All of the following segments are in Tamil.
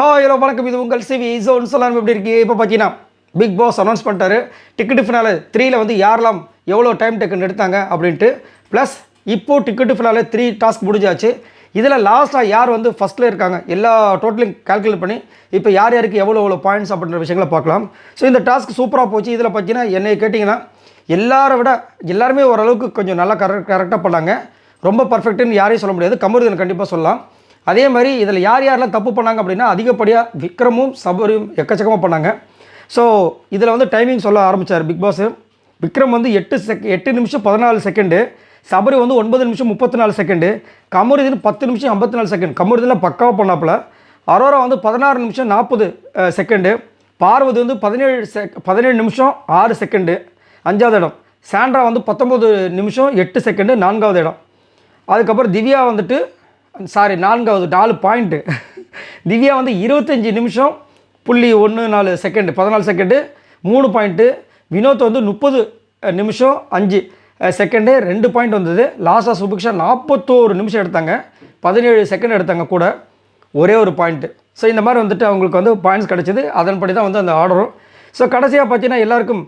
ஹாய் ஹலோ வணக்கம், இது உங்கள் சிவி ஜோன். சொல்லாமல் எப்படி இருக்கீங்க? இப்போ பார்த்தீங்கன்னா பிக் பாஸ் அனௌன்ஸ் பண்ணிட்டாரு. டிக்கெட்டு ஃபினாலே 3ல் வந்து யாரெல்லாம் எவ்வளோ டைம் டேக்கன் எடுத்தாங்க அப்படின்ட்டு. ப்ளஸ் இப்போது டிக்கெட்டு ஃபினாலே 3 டாஸ்க் முடிஞ்சாச்சு. இதில் லாஸ்ட்டாக யார் வந்து ஃபஸ்ட்டில் இருக்காங்க எல்லா டோட்டலையும் கால்குலேட் பண்ணி இப்போ யார் யாருக்கு எவ்வளோ பாயிண்ட்ஸ் அப்படின்ற விஷயங்களை பார்க்கலாம். ஸோ இந்த டாஸ்க் சூப்பராக போச்சு. இதில் பார்த்தீங்கன்னா என்னை கேட்டிங்கன்னா எல்லாருமே ஓரளவுக்கு கொஞ்சம் நல்லா கரெக்டாக பண்ணாங்க. ரொம்ப பர்ஃபெக்ட்டுன்னு யாரையும் சொல்ல முடியாது. கமருதீன் கண்டிப்பாக சொல்லலாம். அதே மாதிரி இதில் யாரெல்லாம் தப்பு பண்ணாங்க அப்படின்னா அதிகப்படியாக விக்ரமும் சபரியும் எக்கச்சக்கமாக பண்ணாங்க. ஸோ இதில் வந்து டைமிங் சொல்ல ஆரம்பித்தார் பிக் பாஸ். விக்ரம் வந்து 8 நிமிஷம் 14 செகண்டு, சபரி வந்து 9 நிமிஷம் 34 செகண்டு, கமருதீன் 10 நிமிஷம் 54 செகண்ட். கமருதீனில் பக்காவாக பண்ணாப்புல. அரோரா வந்து 16 நிமிஷம் 40 செகண்டு, பார்வதி வந்து 17 நிமிஷம் 6 செகண்டு 5வது இடம். சாண்ட்ரா வந்து 19 நிமிஷம் 8 செகண்டு 4வது இடம். அதுக்கப்புறம் திவ்யா வந்துட்டு 4 பாயிண்ட்டு. திவ்யா வந்து 25 நிமிஷம் 0.14 செகண்டு 14 செகண்டு 3 பாயிண்ட்டு. வினோத் வந்து 30 நிமிஷம் 5 செகண்டு 2 பாயிண்ட் வந்தது. லாஸ்ட்டாக சுபிக்ஷா 41 நிமிஷம் எடுத்தாங்க, 17 செகண்ட் எடுத்தாங்க, கூட ஒரே ஒரு பாயிண்ட்டு. ஸோ இந்த மாதிரி வந்துட்டு அவங்களுக்கு வந்து பாயிண்ட்ஸ் கிடச்சிது. அதன்படி தான் வந்து அந்த ஆர்டரும். ஸோ கடைசியாக பார்த்தீங்கன்னா எல்லாருக்கும்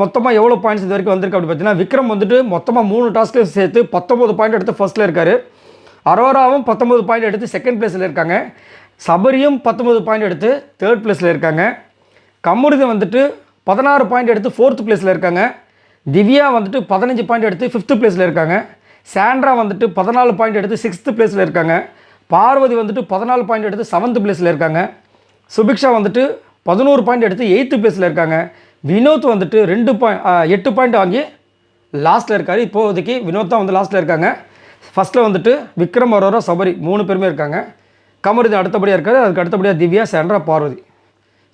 மொத்தமாக எவ்வளோ பாயிண்ட்ஸ் இது வரைக்கும் வந்திருக்கு அப்படின்னு பார்த்தீங்கன்னா, விக்ரம் வந்துட்டு மொத்தமாக 3 டாஸ்க்கு சேர்த்து 19 பாயிண்ட் எடுத்து ஃபர்ஸ்ட்டில் இருக்கார். அரோராவும் 19 பாயிண்ட் எடுத்து செகண்ட் பிளேஸில் இருக்காங்க. சபரியும் 19 பாயிண்ட் எடுத்து தேர்ட் பிளேஸில் இருக்காங்க. கமருதீன் வந்துட்டு 16 பாயிண்ட் எடுத்து 4th பிளேஸில் இருக்காங்க. திவ்யா வந்துட்டு 15 பாயிண்ட் எடுத்து 5th பிளேஸில் இருக்காங்க. சாண்ட்ரா வந்துட்டு 14 பாயிண்ட் எடுத்து 6th பிளேஸில் இருக்காங்க. பார்வதி வந்துட்டு 14 பாயிண்ட் எடுத்து 7th பிளேஸில் இருக்காங்க. சுபிக்ஷா வந்துட்டு 11 பாயிண்ட் எடுத்து 8th பிளேஸில் இருக்காங்க. வினோத் வந்துட்டு 8 பாயிண்ட் வாங்கி லாஸ்ட்டில் இருக்கார். இப்போதைக்கு வினோத் தான் வந்து லாஸ்ட்டில் இருக்காங்க. ஃபஸ்ட்டில் வந்துட்டு விக்ரம், அரோரா, சபரி 3 பேருமே இருக்காங்க. கமருதீன் அடுத்தபடியாக இருக்கார். அதுக்கு அடுத்தபடியாக திவ்யா, சாண்ட்ரா, பார்வதி.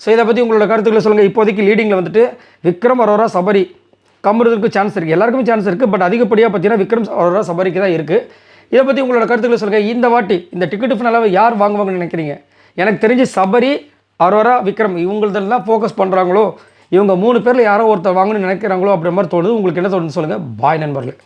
ஸோ இதை பற்றி உங்களோட கருத்துக்களை சொல்லுங்கள். இப்போதைக்கு லீடிங்கில் வந்துட்டு விக்ரம், அரோரா, சபரி, கமருதீனுக்கு சான்ஸ் இருக்குது. எல்லாருக்குமே சான்ஸ் இருக்குது. பட் அதிகப்படியாக பார்த்தீங்கன்னா விக்ரம், அரோரா, சபரிக்கு தான் இருக்குது. இதை பற்றி உங்களோட கருத்துக்களை சொல்லுங்கள். இந்த வாட்டி இந்த டிக்கெட்டு ஃபினாலே யார் வாங்குவாங்கன்னு நினைக்கிறீங்க? எனக்கு தெரிஞ்சு சபரி, அரோரா, விக்ரம் இவங்களதெல்லாம் ஃபோக்கஸ் பண்ணுறாங்களோ, இவங்க 3 பேரில் யாரோ ஒருத்தர் வாங்கணும்னு நினைக்கிறாங்களோ அப்படின்ற மாதிரி தோணுது. உங்களுக்கு என்ன தோணுன்னு சொல்லுங்கள். பாய் நண்பர்களே.